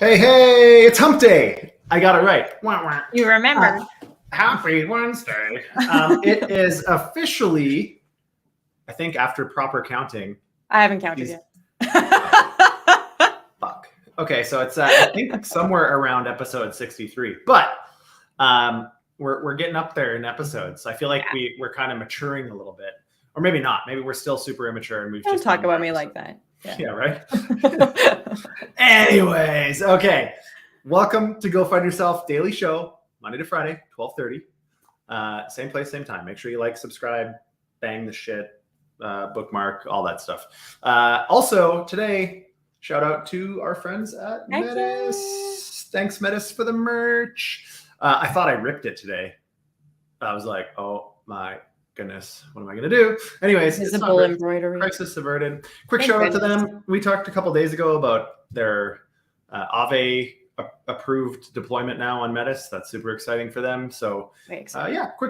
Hey, it's hump day. I got it right. Wah, wah. You remember. Happy Wednesday. It is officially, I think after proper counting. I haven't counted yet. Fuck. Okay, so it's I think somewhere around episode 63. But we're getting up there in episodes. I feel like we're kind of maturing a little bit. Or maybe not. Maybe we're still super immature and we've Don't just talk about me like that. Yeah, right? Anyways, okay. Welcome to Go Find Yourself Daily Show, Monday to Friday, 12:30. Same place, same time. Make sure you like, subscribe, bang the shit, bookmark, all that stuff. Also, today, shout out to our friends at Metis. Thanks, Metis, for the merch. I thought I ripped it today. I was like, oh my goodness, what am I going to do? Anyways, visible embroidery. Crisis averted. Quick shout out to them. We talked a couple days ago about their Aave approved deployment now on Metis. That's super exciting for them. So quick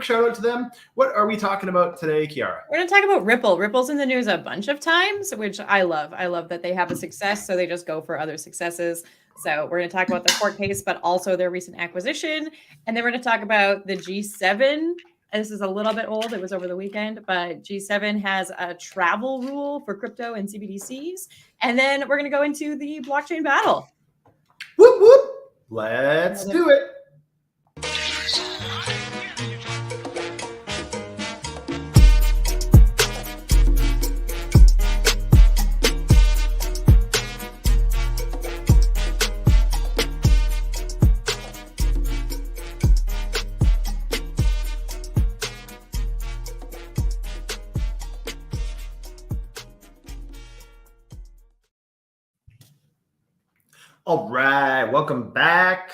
shout out to them. What are we talking about today, Kiara? We're going to talk about Ripple. Ripple's in the news a bunch of times, which I love. I love that they have a success, so they just go for other successes. So we're going to talk about the court case, but also their recent acquisition. And then we're going to talk about the G7. This is a little bit old. It was over the weekend, but G7 has a travel rule for crypto and CBDCs. And then we're going to go into the blockchain battle. Whoop, whoop. Let's do it. All right, welcome back.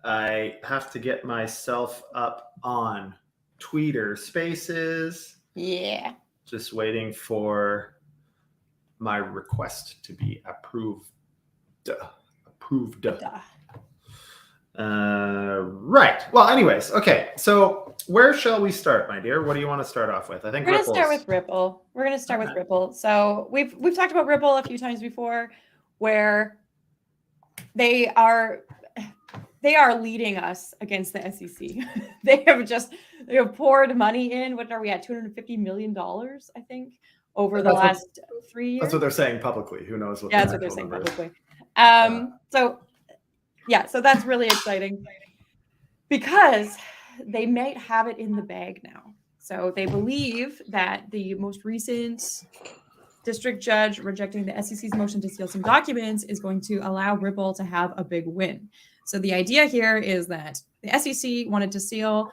I have to get myself up on Twitter Spaces. Yeah. Just waiting for my request to be approved. Right. Well, anyways, okay. So where shall we start, my dear? What do you want to start off with? I think we're going to start with Ripple. We're going to start with Ripple. So we've talked about Ripple a few times before, where they are leading us against the SEC. they have poured money in. What are we at? $250 million, I think, over the last 3 years. That's what they're saying publicly. Who knows what? Yeah, that's what they're saying publicly. So that's really exciting because they might have it in the bag now. So they believe that the most recent district judge rejecting the SEC's motion to steal some documents is going to allow Ripple to have a big win. So the idea here is that the SEC wanted to steal,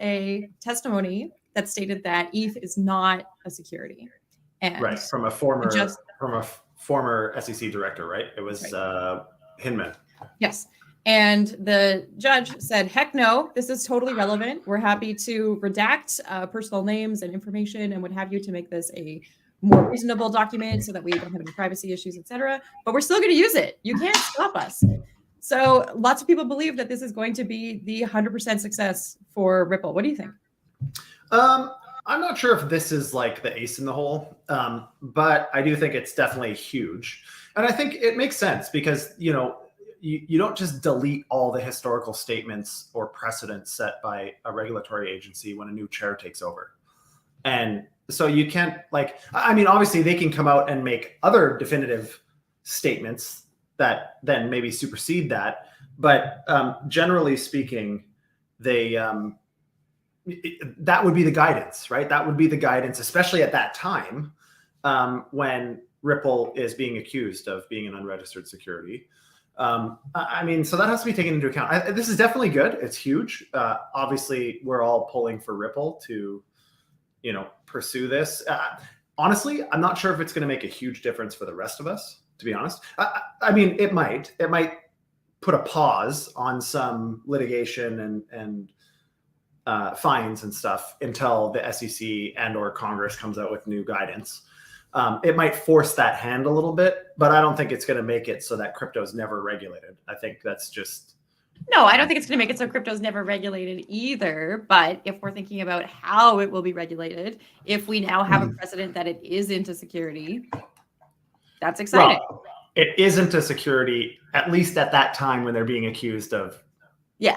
a testimony that stated that ETH is not a security. And right, from a former SEC director, right? It was Hinman. Yes. And the judge said, heck no, this is totally relevant. We're happy to redact personal names and information and what have you to make this a more reasonable document so that we don't have any privacy issues, etc. But we're still going to use it. You can't stop us. So lots of people believe that this is going to be the 100% success for Ripple. What do you think? I'm not sure if this is like the ace in the hole, but I do think it's definitely huge. And I think it makes sense because, you don't just delete all the historical statements or precedents set by a regulatory agency when a new chair takes over. And so you can't obviously they can come out and make other definitive statements that then maybe supersede that. But generally speaking, that would be the guidance, right? That would be the guidance, especially at that time when Ripple is being accused of being an unregistered security. So that has to be taken into account. This is definitely good. It's huge. Obviously, we're all pulling for Ripple to, pursue this. Honestly, I'm not sure if it's going to make a huge difference for the rest of us, to be honest. It might. It might put a pause on some litigation and fines and stuff until the SEC and or Congress comes out with new guidance. It might force that hand a little bit, but I don't think it's going to make it so that crypto is never regulated. I think that's just... No, I don't think it's going to make it so crypto is never regulated either. But if we're thinking about how it will be regulated, if we now have a precedent that it is into security, that's exciting. Well, it isn't a security, at least at that time when they're being accused of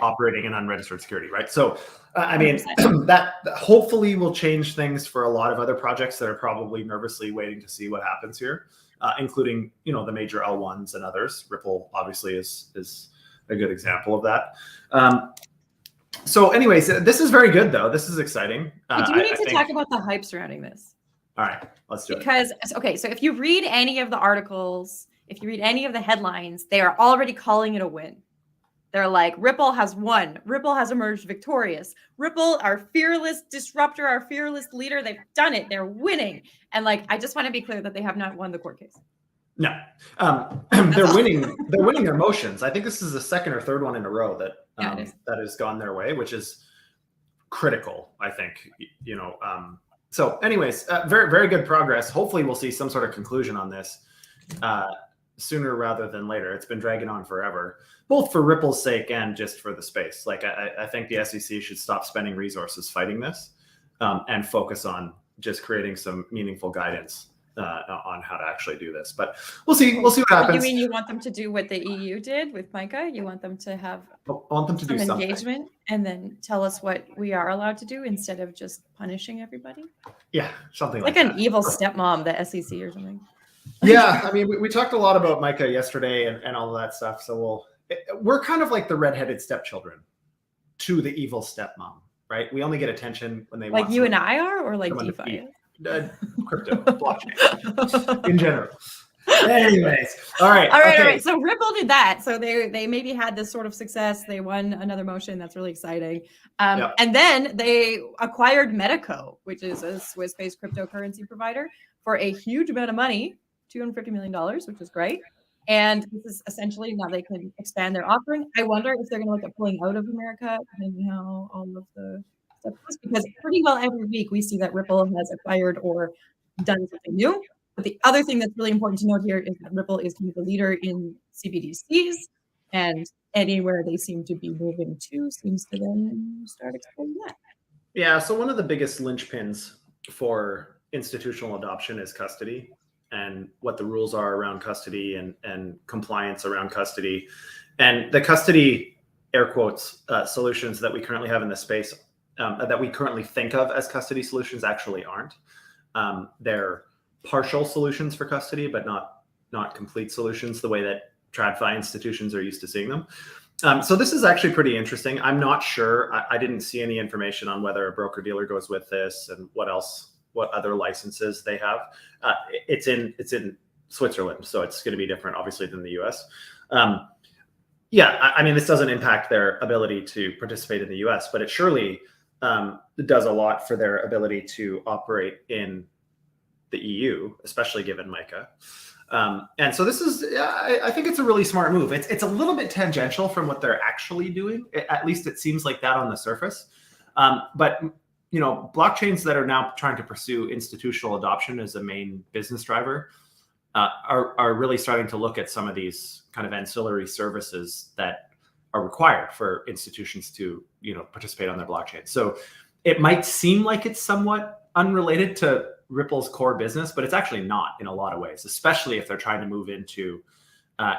operating an unregistered security, right? So, I mean, that hopefully will change things for a lot of other projects that are probably nervously waiting to see what happens here, including, the major L1s and others. Ripple obviously is a good example of that. So anyways, this is very good though. This is exciting. Do we need to talk about the hype surrounding this? All right, let's do it. Because, okay, so if you read any of the articles, if you read any of the headlines, they are already calling it a win. They're like, Ripple has won. Ripple has emerged victorious. Ripple, our fearless disruptor, our fearless leader, they've done it. They're winning. And like, I just want to be clear that they have not won the court case. No, they're winning. They're winning their motions. I think this is the second or third one in a row that that has gone their way, which is critical. I think So, anyways, very very good progress. Hopefully, we'll see some sort of conclusion on this sooner rather than later. It's been dragging on forever, both for Ripple's sake and just for the space. Like, I think the SEC should stop spending resources fighting this and focus on just creating some meaningful guidance on how to actually do this. But we'll see what happens. You mean you want them to do what the EU did with MiCA? You want them to have do some engagement and then tell us what we are allowed to do instead of just punishing everybody? Yeah, something like that. Like an evil stepmom, the SEC or something. Yeah, I mean, we talked a lot about MiCA yesterday and all of that stuff. So we're kind of like the redheaded stepchildren to the evil stepmom, right? We only get attention when they like you and I are, or like DeFi. Crypto, blockchain in general. Anyways, all right. So Ripple did that. So they maybe had this sort of success. They won another motion. That's really exciting. And then they acquired Metaco, which is a Swiss-based cryptocurrency provider, for a huge amount of money, $250 million, which is great. And this is essentially now they can expand their offering. I wonder if they're going to look at pulling out of America, depending how all of the because pretty well every week we see that Ripple has acquired or done something new. But the other thing that's really important to note here is that Ripple is kind of the leader in CBDCs, and anywhere they seem to be moving to seems to then start exploring that. Yeah, so one of the biggest linchpins for institutional adoption is custody and what the rules are around custody and compliance around custody. And the custody, air quotes, solutions that we currently have in this space that we currently think of as custody solutions actually aren't. They're partial solutions for custody, but not complete solutions the way that TradFi institutions are used to seeing them. So this is actually pretty interesting. I'm not sure. I didn't see any information on whether a broker dealer goes with this and what other licenses they have. It's in Switzerland, so it's going to be different, obviously, than the US. I mean, this doesn't impact their ability to participate in the US, but it surely does a lot for their ability to operate in the EU, especially given MiCA. And so this is, I think it's a really smart move. It's a little bit tangential from what they're actually doing. At least it seems like that on the surface. But blockchains that are now trying to pursue institutional adoption as a main business driver are really starting to look at some of these kind of ancillary services that are required for institutions to participate on their blockchain. So it might seem like it's somewhat unrelated to Ripple's core business, but it's actually not in a lot of ways, especially if they're trying to move into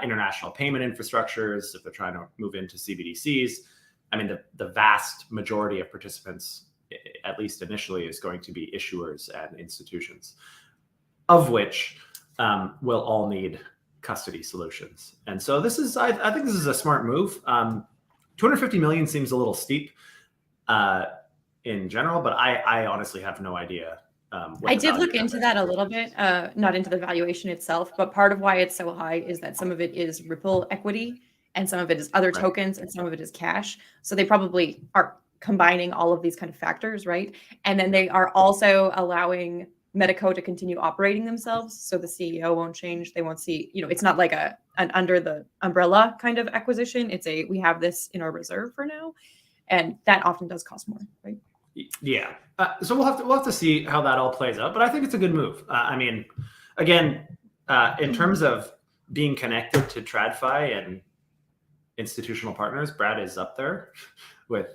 international payment infrastructures, if they're trying to move into CBDCs. I mean, the vast majority of participants, at least initially, is going to be issuers and institutions, of which will all need custody solutions. And so this is, I think this is a smart move. 250 million seems a little steep in general, but I honestly have no idea. I did look into that a little bit, not into the valuation itself, but part of why it's so high is that some of it is Ripple equity and some of it is other tokens and some of it is cash. So they probably are combining all of these kind of factors, right? And then they are also allowing Metaco to continue operating themselves. So the CEO won't change. They won't see, it's not like an under the umbrella kind of acquisition. It's we have this in our reserve for now. And that often does cost more, right? Yeah. So we'll have to see how that all plays out, but I think it's a good move. I mean, again, in terms of being connected to TradFi and institutional partners, Brad is up there with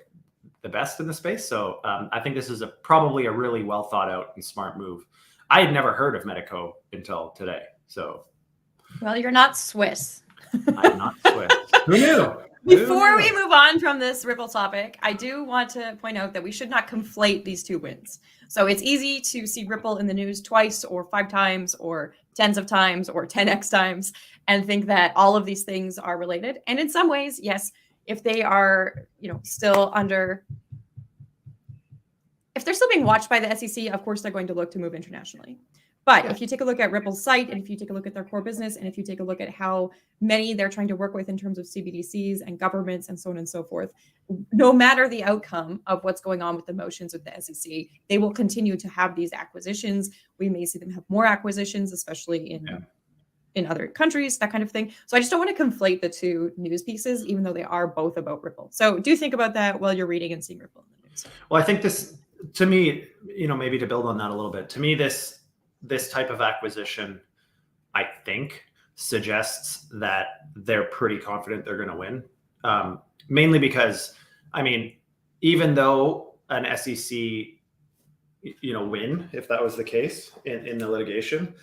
the best in the space. So I think this is probably a really well thought out and smart move. I had never heard of Metaco until today. So Well, you're not Swiss. I'm not Swiss. Who knew? Before we move on from this Ripple topic, I do want to point out that we should not conflate these two wins. So it's easy to see Ripple in the news twice or 5 times or tens of times or 10x times and think that all of these things are related. And in some ways, yes, if they are, still under, if they're still being watched by the SEC, of course, they're going to look to move internationally. But if you take a look at Ripple's site, and if you take a look at their core business, and if you take a look at how many they're trying to work with in terms of CBDCs and governments and so on and so forth, no matter the outcome of what's going on with the motions with the SEC, they will continue to have these acquisitions. We may see them have more acquisitions, especially in other countries, that kind of thing. So I just don't want to conflate the two news pieces, even though they are both about Ripple. So do think about that while you're reading and seeing Ripple in the news. Well, I think this, to me, maybe to build on that a little bit, to me, this type of acquisition, I think, suggests that they're pretty confident they're going to win. Mainly because, even though an SEC, win, if that was the case in the litigation,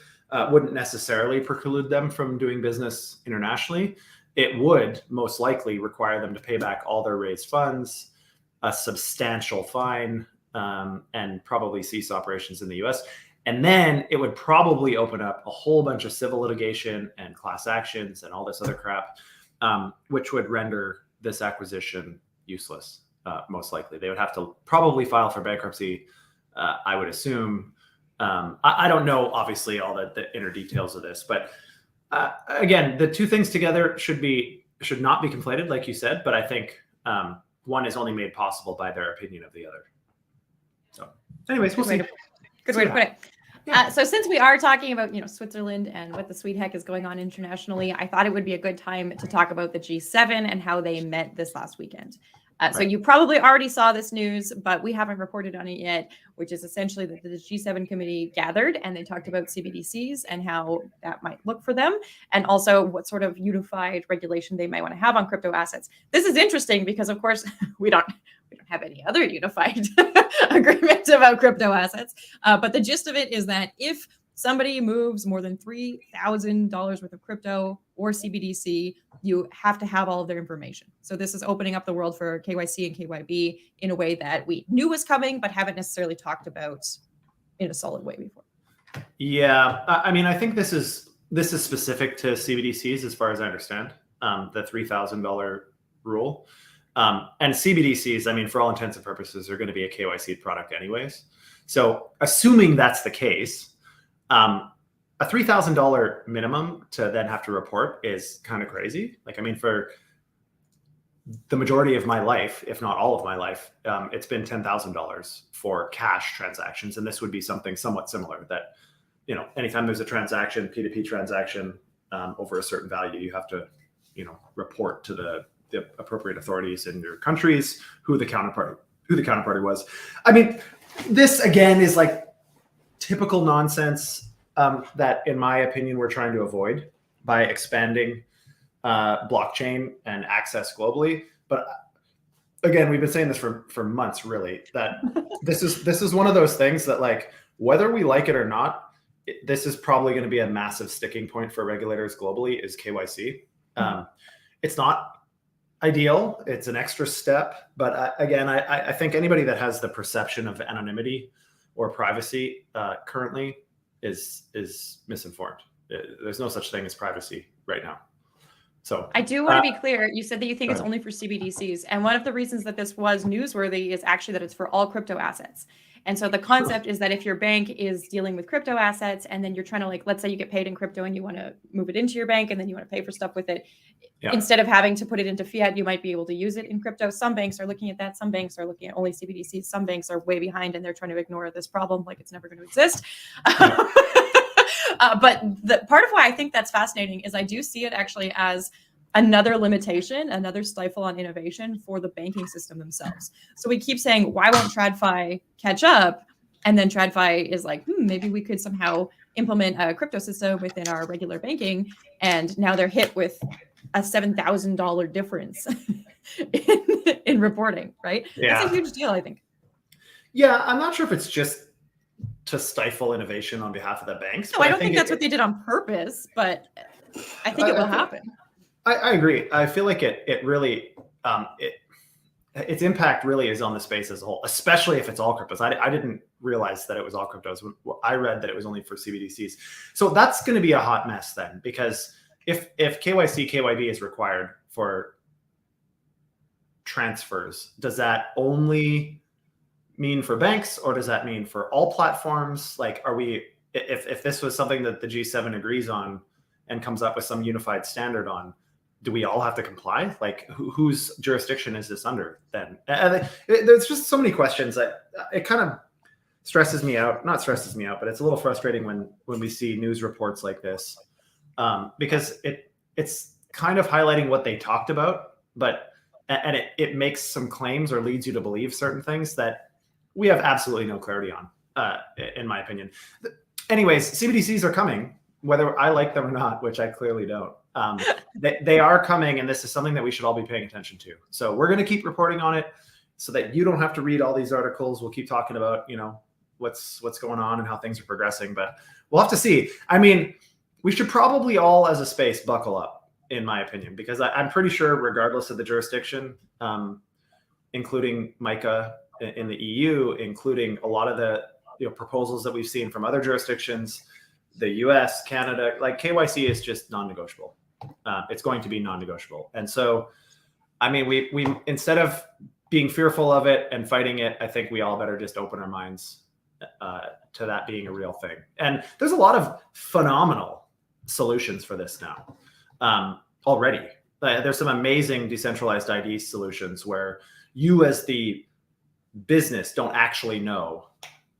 wouldn't necessarily preclude them from doing business internationally. It would most likely require them to pay back all their raised funds, a substantial fine, and probably cease operations in the US. And then it would probably open up a whole bunch of civil litigation and class actions and all this other crap, which would render this acquisition useless, most likely. They would have to probably file for bankruptcy, I would assume. I don't know, obviously, all the inner details of this. But again, the two things together should not be conflated, like you said. But I think one is only made possible by their opinion of the other. So anyways, we'll see. Good way to put it. Yeah. So since we are talking about, Switzerland and what the sweet heck is going on internationally, I thought it would be a good time to talk about the G7 and how they met this last weekend. So you probably already saw this news, but we haven't reported on it yet, which is essentially that the G7 committee gathered and they talked about CBDCs and how that might look for them, and also what sort of unified regulation they might want to have on crypto assets. This is interesting because, of course, we don't have any other unified agreement about crypto assets. But the gist of it is that if somebody moves more than $3,000 worth of crypto or CBDC, you have to have all of their information. So this is opening up the world for KYC and KYB in a way that we knew was coming, but haven't necessarily talked about in a solid way before. Yeah, I think this is specific to CBDCs, as far as I understand, the $3,000 rule. And CBDCs, for all intents and purposes, are going to be a KYC product anyways. So assuming that's the case, a $3,000 minimum to then have to report is kind of crazy. For the majority of my life, if not all of my life, it's been $10,000 for cash transactions. And this would be something somewhat similar that, anytime there's a transaction, P2P transaction over a certain value, you have to, report to the appropriate authorities in your countries who the counterparty was. This again is like typical nonsense that, in my opinion, we're trying to avoid by expanding blockchain and access globally. But again, we've been saying this for months, really, that this is one of those things that, whether we like it or not, this is probably going to be a massive sticking point for regulators globally, is KYC. It's not ideal. It's an extra step. But again, I think anybody that has the perception of anonymity or privacy currently is misinformed. There's no such thing as privacy right now. So I do want to be clear. You said that you think it's only for CBDCs. And one of the reasons that this was newsworthy is actually that it's for all crypto assets. And so the concept is that if your bank is dealing with crypto assets and then you're trying to, let's say you get paid in crypto and you want to move it into your bank and then you want to pay for stuff with it, instead of having to put it into fiat, you might be able to use it in crypto. Some banks are looking at that. Some banks are looking at only CBDCs. Some banks are way behind and they're trying to ignore this problem like it's never going to exist. But the part of why I think that's fascinating is I do see it actually as another limitation, another stifle on innovation for the banking system themselves. So we keep saying, why won't TradFi catch up? And then TradFi is like, maybe we could somehow implement a crypto system within our regular banking. And now they're hit with a $7,000 difference in reporting, right? Yeah. That's a huge deal, I think. Yeah, I'm not sure if it's just to stifle innovation on behalf of the banks. No, I don't think that's what they did on purpose, but I think it will happen. I agree. I feel like it really its impact really is on the space as a whole, especially if it's all cryptos. I didn't realize that it was all cryptos. I read that it was only for CBDCs. So that's going to be a hot mess then, because if KYC, KYB is required for transfers, does that only mean for banks, or does that mean for all platforms? Like, are we, if this was something that the G7 agrees on and comes up with some unified standard on, do we all have to comply? Like, whose jurisdiction is this under then? There's just so many questions that it kind of stresses me out. Not stresses me out, but it's a little frustrating when we see news reports like this, because it's kind of highlighting what they talked about, but it makes some claims or leads you to believe certain things that we have absolutely no clarity on, in my opinion. Anyways, CBDCs are coming, whether I like them or not, which I clearly don't. They are coming, and this is something that we should all be paying attention to. So we're going to keep reporting on it so that you don't have to read all these articles. We'll keep talking about, what's going on and how things are progressing, but we'll have to see. I mean, we should probably all as a space buckle up, in my opinion, because I'm pretty sure regardless of the jurisdiction, including MiCA in the EU, including a lot of the proposals that we've seen from other jurisdictions, the US, Canada, like KYC is just non-negotiable. It's going to be non-negotiable. And so, I mean, we instead of being fearful of it and fighting it, I think we all better just open our minds to that being a real thing. And there's a lot of phenomenal solutions for this now already. There's some amazing decentralized ID solutions where you as the business don't actually know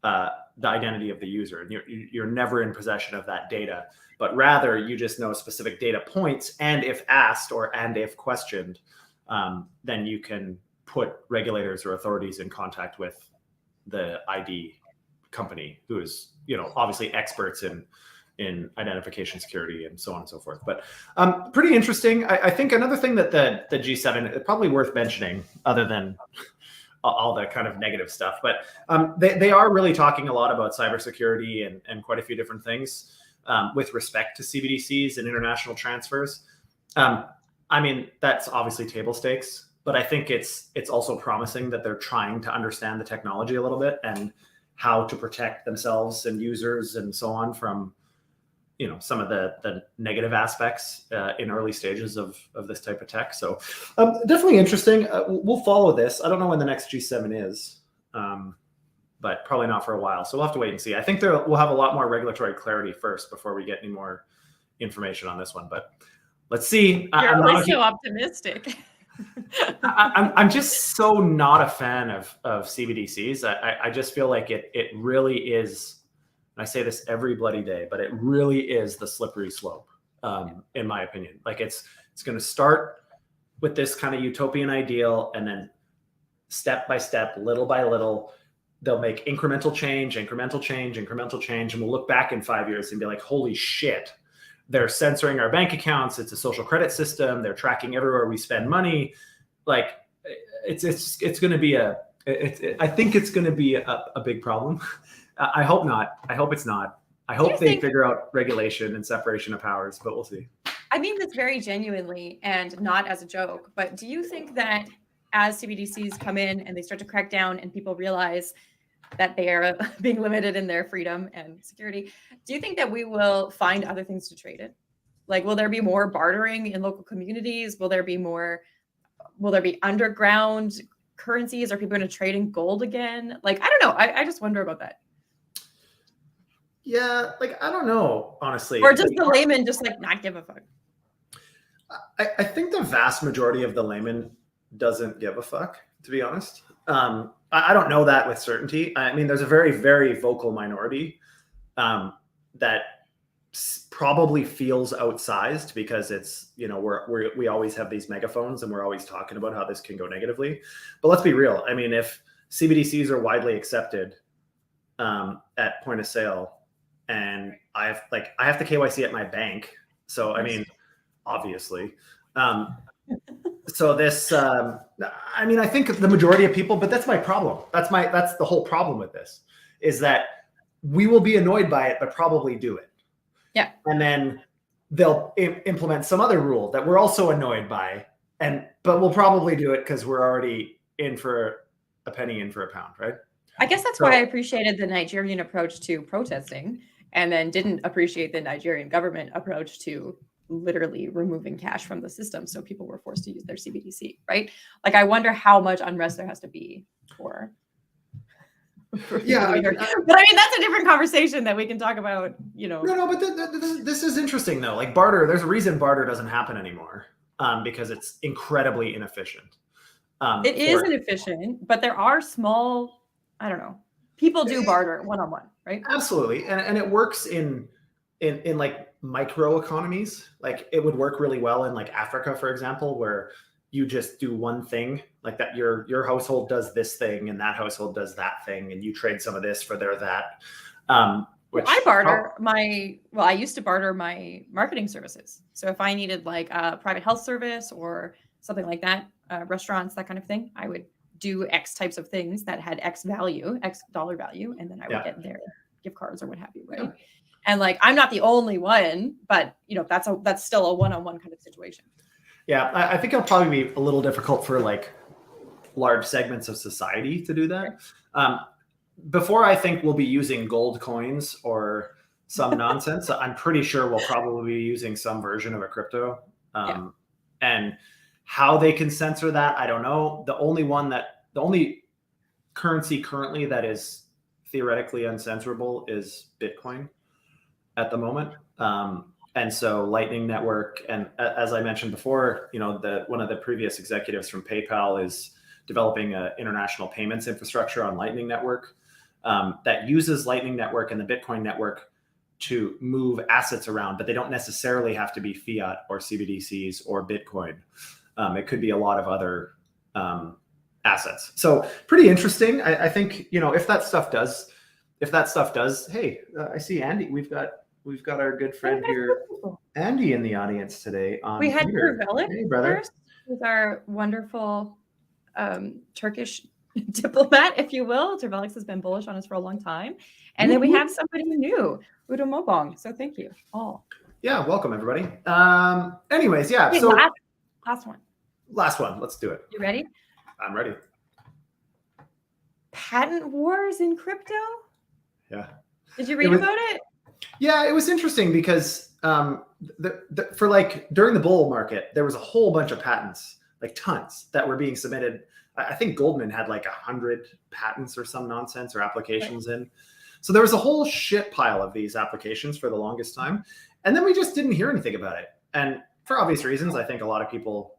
the identity of the user, and you're never in possession of that data, but rather you just know specific data points, and if asked and if questioned, then you can put regulators or authorities in contact with the ID company, who is obviously experts in identification security and so on and so forth. But pretty interesting. I think another thing that the G7, probably worth mentioning, other than all the kind of negative stuff, but they are really talking a lot about cybersecurity and quite a few different things with respect to CBDCs and international transfers. I mean, that's obviously table stakes, but I think it's also promising that they're trying to understand the technology a little bit and how to protect themselves and users and so on from some of the negative aspects in early stages of this type of tech. So definitely interesting. We'll follow this. I don't know when the next G7 is, but probably not for a while. So we'll have to wait and see. I think we'll have a lot more regulatory clarity first before we get any more information on this one. But let's see. You're always so optimistic. I'm just so not a fan of CBDCs. I just feel like it really is. I say this every bloody day, but it really is the slippery slope, in my opinion. Like it's going to start with this kind of utopian ideal, and then step by step, little by little, they'll make incremental change, and we'll look back in 5 years and be like, holy shit, they're censoring our bank accounts. It's a social credit system. They're tracking everywhere we spend money. Like it's going to be I think it's going to be a big problem. I hope not. I hope it's not. I hope they figure out regulation and separation of powers, but we'll see. I mean this very genuinely and not as a joke, but do you think that as CBDCs come in and they start to crack down and people realize that they are being limited in their freedom and security, do you think that we will find other things to trade in? Like, will there be more bartering in local communities? Will there be underground currencies? Are people going to trade in gold again? Like, I don't know. I just wonder about that. Yeah, like, I don't know, honestly. Or does the layman just not give a fuck? I think the vast majority of the layman doesn't give a fuck, to be honest. I don't know that with certainty. I mean, there's a very, very vocal minority that probably feels outsized because it's, we always have these megaphones and we're always talking about how this can go negatively. But let's be real. I mean, if CBDCs are widely accepted at point of sale, and I have to KYC at my bank. So, I mean, obviously. So this, I mean, I think the majority of people, but that's my problem. That's the whole problem with this, is that we will be annoyed by it, but probably do it. Yeah. And then they'll implement some other rule that we're also annoyed by, but we'll probably do it because we're already in for a penny, in for a pound, right? I guess that's why I appreciated the Nigerian approach to protesting, and then didn't appreciate the Nigerian government approach to literally removing cash from the system, so people were forced to use their CBDC, right? Like, I wonder how much unrest there has to be for yeah, but I mean, that's a different conversation that we can talk about, No, but this is interesting though. Like barter, there's a reason barter doesn't happen anymore, because it's incredibly inefficient. It is inefficient, but there are small, I don't know, people do barter one-on-one, right? Absolutely, and it works in like micro economies. Like it would work really well in like Africa, for example, where you just do one thing, like that your household does this thing and that household does that thing, and you trade some of this for their that. I barter I used to barter my marketing services. So if I needed like a private health service or something like that, restaurants, that kind of thing, I would do X types of things that had X value, X dollar value, and then I would get their gift cards or what have you, right? Yeah. And like, I'm not the only one, but that's still a one-on-one kind of situation. Yeah, I think it'll probably be a little difficult for like large segments of society to do that. Before I think we'll be using gold coins or some nonsense, I'm pretty sure we'll probably be using some version of a crypto. And how they can censor that, I don't know. The only currency currently that is theoretically uncensorable is Bitcoin at the moment. And so Lightning Network, and as I mentioned before, one of the previous executives from PayPal is developing an international payments infrastructure on Lightning Network that uses Lightning Network and the Bitcoin network to move assets around, but they don't necessarily have to be fiat or CBDCs or Bitcoin. It could be a lot of other assets. So pretty interesting. I think, if that stuff does, hey, I see Andy. We've got our good friend here, Andy, in the audience today. We had Trevelix first with our wonderful Turkish diplomat, if you will. Trevelix has been bullish on us for a long time. And then we have somebody new, Udo Mobong. So thank you all. Yeah, welcome everybody. Anyways, yeah. Wait, so last one. Last one. Let's do it. You ready? I'm ready. Patent wars in crypto? Yeah. Did you read about it? Yeah, it was interesting because for like during the bull market, there was a whole bunch of patents, like tons, that were being submitted. I think Goldman had like 100 patents or some nonsense or applications in. So there was a whole shit pile of these applications for the longest time. And then we just didn't hear anything about it. And for obvious reasons, I think a lot of people,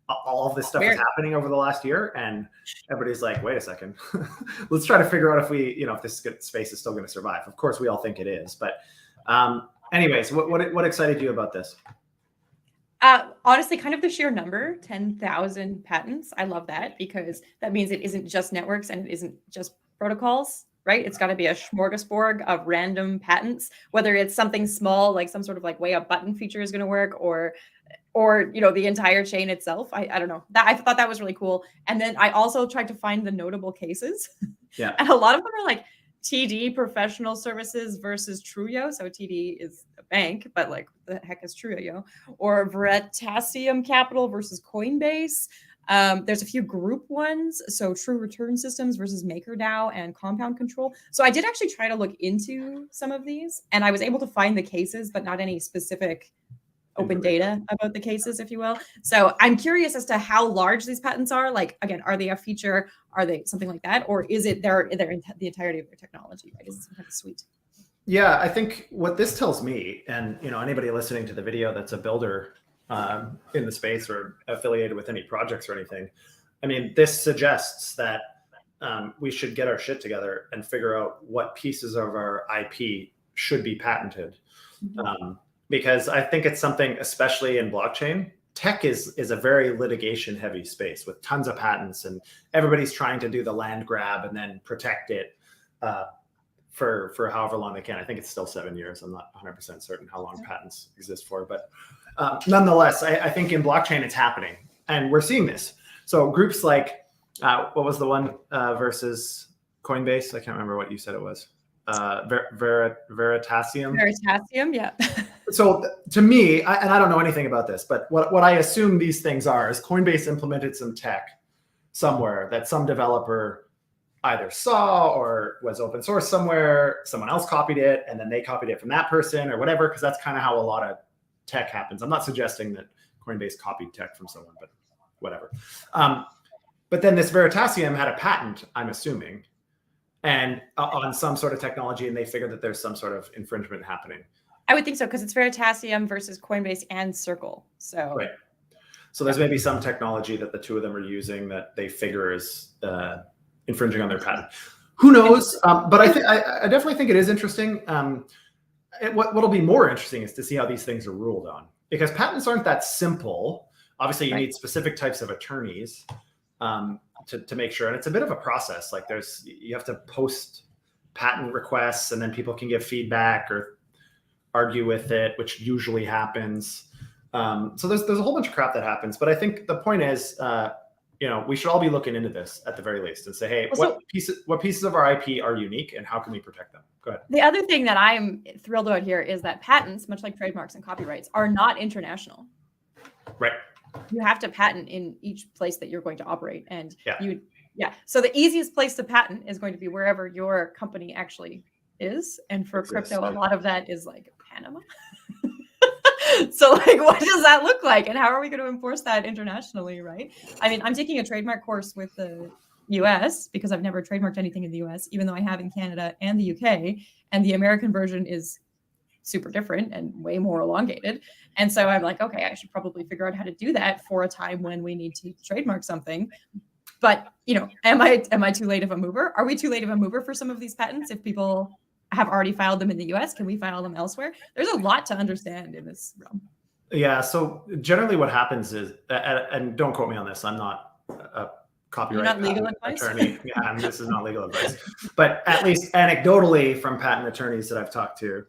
all of this stuff is happening over the last year, and everybody's like, wait a second, let's try to figure out if this space is still going to survive. Of course, we all think it is. But anyways, what excited you about this? Honestly, kind of the sheer number, 10,000 patents. I love that because that means it isn't just networks and it isn't just protocols, right? It's got to be a smorgasbord of random patents, whether it's something small, like some sort of like way a button feature is going to work, or the entire chain itself. I don't know. I thought that was really cool. And then I also tried to find the notable cases. Yeah. And a lot of them are like TD professional services versus Truyo. So TD is a bank, but like the heck is Truyo? Or Veritasium Capital versus Coinbase. There's a few group ones. So True Return Systems versus MakerDAO and Compound Control. So I did actually try to look into some of these, and I was able to find the cases, but not any specific open data about the cases, if you will. So I'm curious as to how large these patents are. Like, again, are they a feature? Are they something like that? Or is it the entirety of their technology, right? Is it some kind of suite? Yeah, I think what this tells me, and anybody listening to the video that's a builder in the space or affiliated with any projects or anything, I mean, this suggests that we should get our shit together and figure out what pieces of our IP should be patented. Mm-hmm. Because I think it's something, especially in blockchain, tech is a very litigation heavy space with tons of patents, and everybody's trying to do the land grab and then protect it for however long they can. I think it's still 7 years. I'm not 100% certain how long patents exist for, but nonetheless, I think in blockchain it's happening, and we're seeing this. So groups like, what was the one versus Coinbase? I can't remember what you said it was. Veritasium. Veritasium, yeah. So to me, and I don't know anything about this, but what I assume these things are is Coinbase implemented some tech somewhere that some developer either saw or was open source somewhere, someone else copied it, and then they copied it from that person or whatever, because that's kind of how a lot of tech happens. I'm not suggesting that Coinbase copied tech from someone, but whatever. But then this Veritasium had a patent, I'm assuming, and on some sort of technology, and they figured that there's some sort of infringement happening. I would think so, because it's Veritasium versus Coinbase and Circle. So right. So there's maybe some technology that the two of them are using that they figure is infringing on their patent. Who knows? But I definitely think it is interesting. What'll be more interesting is to see how these things are ruled on, because patents aren't that simple. Obviously, you need specific types of attorneys to make sure, and it's a bit of a process. Like you have to post patent requests, and then people can give feedback or argue with it, which usually happens. So there's a whole bunch of crap that happens. But I think the point is, we should all be looking into this at the very least and say, hey, what pieces of our IP are unique and how can we protect them? Go ahead. The other thing that I'm thrilled about here is that patents, much like trademarks and copyrights, are not international. Right. You have to patent in each place that you're going to operate. And so the easiest place to patent is going to be wherever your company actually is. And for crypto, a lot of that is like Panama. So like, what does that look like? And how are we going to enforce that internationally, right? I mean, I'm taking a trademark course with the US because I've never trademarked anything in the US, even though I have in Canada and the UK. And the American version is super different and way more elongated. And so I'm like, okay, I should probably figure out how to do that for a time when we need to trademark something. But, am I too late of a mover? Are we too late of a mover for some of these patents? If people have already filed them in the US, can we file them elsewhere? There's a lot to understand in this realm. Yeah. So generally what happens is, and don't quote me on this, I'm not a copyright attorney. Yeah, this is not legal advice. But at least anecdotally from patent attorneys that I've talked to,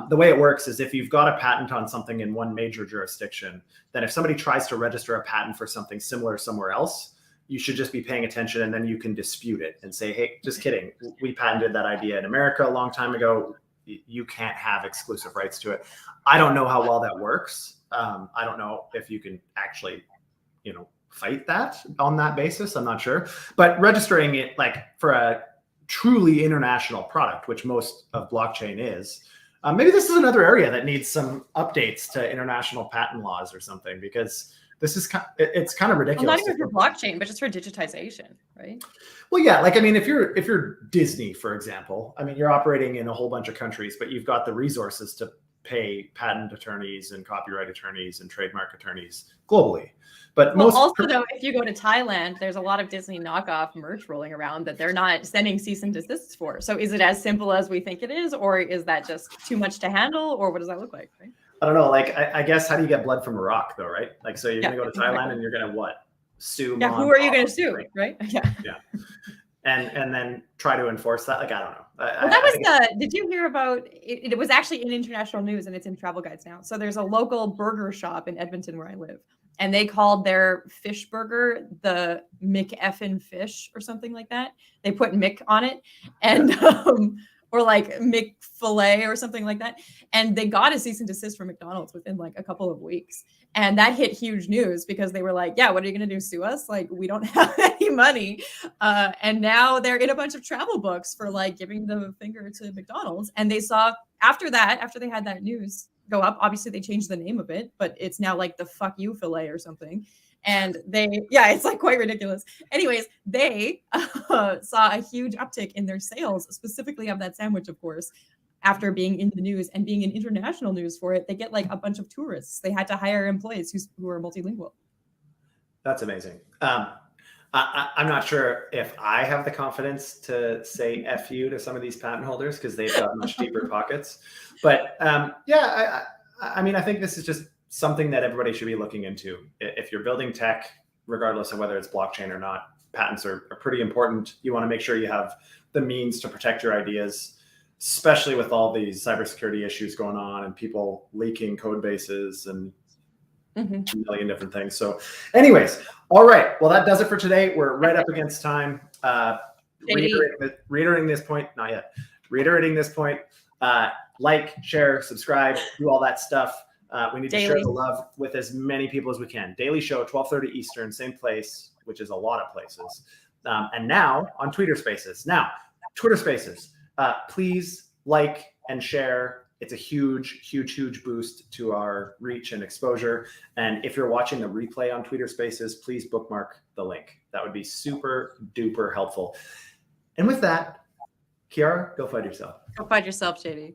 the way it works is if you've got a patent on something in one major jurisdiction, then if somebody tries to register a patent for something similar somewhere else, you should just be paying attention, and then you can dispute it and say, hey, just kidding. We patented that idea in America a long time ago. You can't have exclusive rights to it. I don't know how well that works. I don't know if you can actually, fight that on that basis. I'm not sure. But registering it like for a truly international product, which most of blockchain is, maybe this is another area that needs some updates to international patent laws or something, because this is it's kind of ridiculous. Well, not even for blockchain, but just for digitization, right? Well, yeah. Like, I mean, if you're Disney, for example, I mean, you're operating in a whole bunch of countries, but you've got the resources to pay patent attorneys and copyright attorneys and trademark attorneys globally. But though, if you go to Thailand, there's a lot of Disney knockoff merch rolling around that they're not sending cease and desists for. So is it as simple as we think it is, or is that just too much to handle, or what does that look like? Right? I don't know. Like, I guess, how do you get blood from a rock, though, right? Like, so you're going to go to Thailand and you're going to sue? Yeah, who are you going to sue, right? Yeah. And then try to enforce that. Like, I don't know. Did you hear about it? It was actually in international news, and it's in travel guides now. So there's a local burger shop in Edmonton where I live, and they called their fish burger the McEffin fish or something like that. They put Mick on it, and or like McFillet or something like that. And they got a cease and desist from McDonald's within like a couple of weeks. And that hit huge news because they were like, yeah, what are you going to do? Sue us? Like, we don't have any money. And now they're in a bunch of travel books for like giving the finger to McDonald's. And they saw after they had that news go up, obviously they changed the name of it, but it's now like the fuck you filet or something. And it's like quite ridiculous. Anyways, they saw a huge uptick in their sales, specifically of that sandwich, of course, after being in the news and being in international news for it. They get like a bunch of tourists. They had to hire employees who are multilingual. That's amazing. I'm not sure if I have the confidence to say F you to some of these patent holders because they've got much deeper pockets. But I mean, I think this is just something that everybody should be looking into. If you're building tech, regardless of whether it's blockchain or not, patents are pretty important. You want to make sure you have the means to protect your ideas, especially with all these cybersecurity issues going on and people leaking code bases and a million different things. So anyways, all right. Well, that does it for today. We're right up against time. Reiterating this point, not yet. Reiterating this point, like, share, subscribe, do all that stuff. We need to share Daily. the love with as many people as we can. Daily show, 12:30 Eastern, same place, which is a lot of places. And now on Twitter Spaces. Now, Twitter Spaces, please like and share. It's a huge, huge, huge boost to our reach and exposure. And if you're watching the replay on Twitter Spaces, please bookmark the link. That would be super duper helpful. And with that, Kiara, go find yourself. Go find yourself, JD.